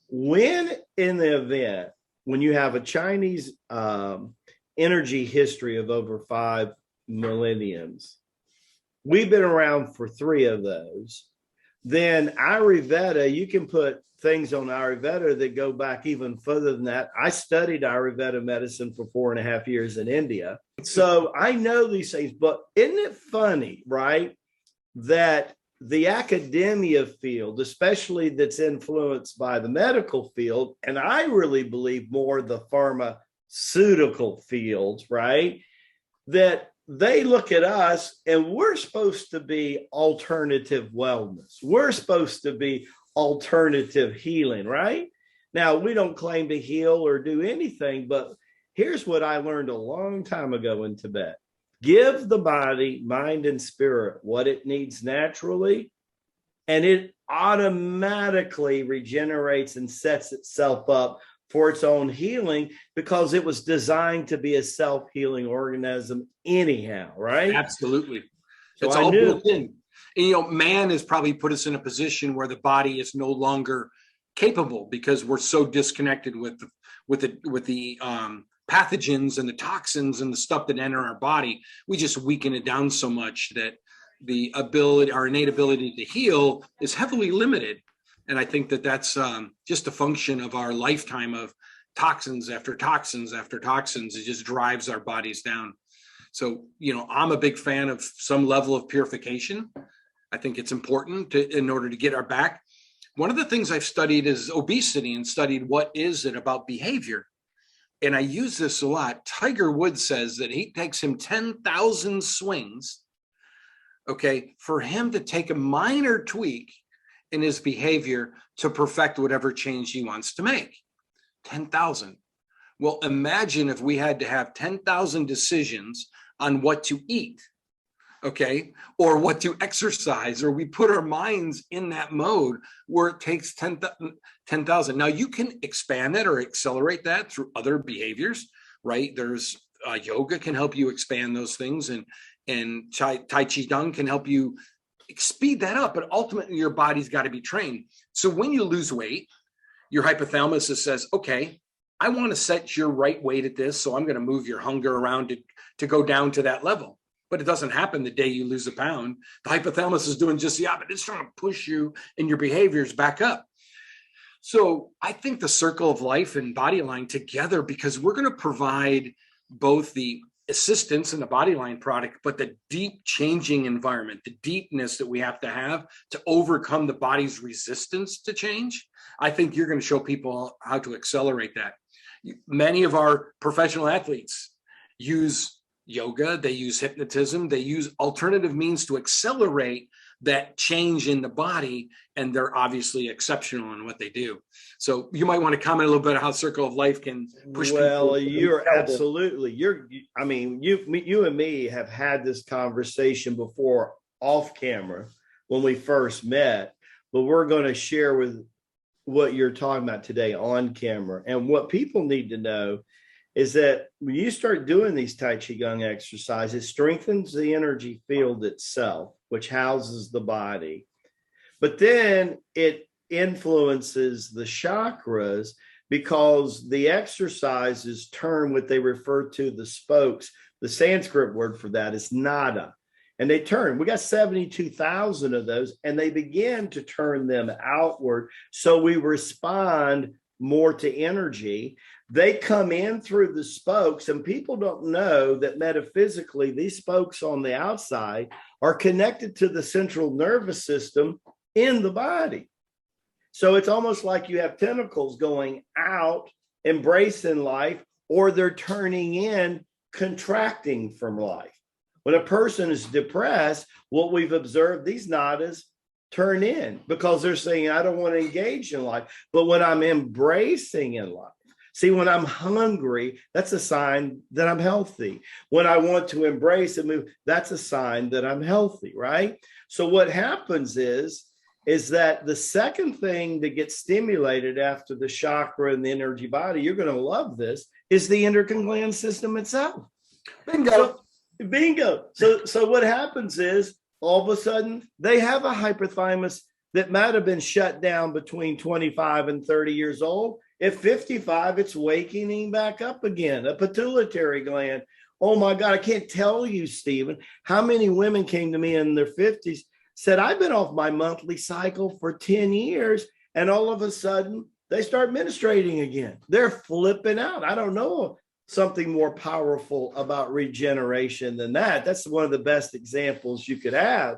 when in the event, when you have a Chinese energy history of over 5 millenniums, we've been around for 3 of those. Then Ayurveda, you can put things on Ayurveda that go back even further than that. I studied Ayurveda medicine for 4.5 years in India. So I know these things, but isn't it funny, right? That the academia field, especially that's influenced by the medical field, and I really believe more the pharmaceutical fields, right? That they look at us and we're supposed to be alternative wellness. We're supposed to be alternative healing, right? Now, we don't claim to heal or do anything, but here's what I learned a long time ago in Tibet. Give the body, mind, and spirit what it needs naturally, and it automatically regenerates and sets itself up for its own healing because it was designed to be a self-healing organism anyhow, right? Absolutely. So it's all built in. And, man has probably put us in a position where the body is no longer capable because we're so disconnected with the pathogens and the toxins and the stuff that enter our body. We just weaken it down so much that our innate ability to heal is heavily limited. And I think that that's just a function of our lifetime of toxins after toxins after toxins. It just drives our bodies down. So, I'm a big fan of some level of purification. I think it's important in order to get our back. One of the things I've studied is obesity and studied what is it about behavior. And I use this a lot. Tiger Woods says that he takes him 10,000 swings, for him to take a minor tweak in his behavior to perfect whatever change he wants to make. 10,000. Well, imagine if we had to have 10,000 decisions on what to eat, or what to exercise, or we put our minds in that mode where it takes 10,000. Now you can expand that or accelerate that through other behaviors, right? There's yoga can help you expand those things, and Tai Chi Chuan can help you speed that up, but ultimately your body's got to be trained. So when you lose weight, your hypothalamus says, okay, I want to set your right weight at this, so I'm going to move your hunger around to go down to that level. But it doesn't happen the day you lose a pound. The hypothalamus is doing just the opposite. It's trying to push you and your behaviors back up. So I think the circle of life and body line together, because we're going to provide both the assistance in the body line product, but the deep changing environment, the deepness that we have to overcome the body's resistance to change. I think you're going to show people how to accelerate that. Many of our professional athletes use yoga, they use hypnotism, they use alternative means to accelerate that change in the body, and they're obviously exceptional in what they do. So you might want to comment a little bit on how Circle of Life can push people. Well, you're absolutely, you and me have had this conversation before off camera when we first met, but we're going to share with what you're talking about today on camera. And what people need to know is that when you start doing these Tai Chi Gung exercises, it strengthens the energy field itself, which houses the body. But then it influences the chakras because the exercises turn what they refer to the spokes. The Sanskrit word for that is nada. And they turn. We got 72,000 of those, and they begin to turn them outward. So we respond more to energy. They come in through the spokes, and people don't know that metaphysically, these spokes on the outside are connected to the central nervous system in the body. So it's almost like you have tentacles going out, embracing life, or they're turning in, contracting from life. When a person is depressed, what we've observed, these nadas turn in because they're saying, I don't want to engage in life. But when I'm embracing in life, see, when I'm hungry, that's a sign that I'm healthy. When I want to embrace and move, that's a sign that I'm healthy, right? So what happens is that the second thing that gets stimulated after the chakra and the energy body, you're going to love this, is the endocrine gland system itself. Bingo. So what happens is all of a sudden they have a hypothalamus that might have been shut down between 25 and 30 years old. At 55, it's waking back up again, a pituitary gland. Oh my God, I can't tell you, Stephen, how many women came to me in their 50s, said, I've been off my monthly cycle for 10 years, and all of a sudden they start menstruating again. They're flipping out. I don't know something more powerful about regeneration than that. That's one of the best examples you could have.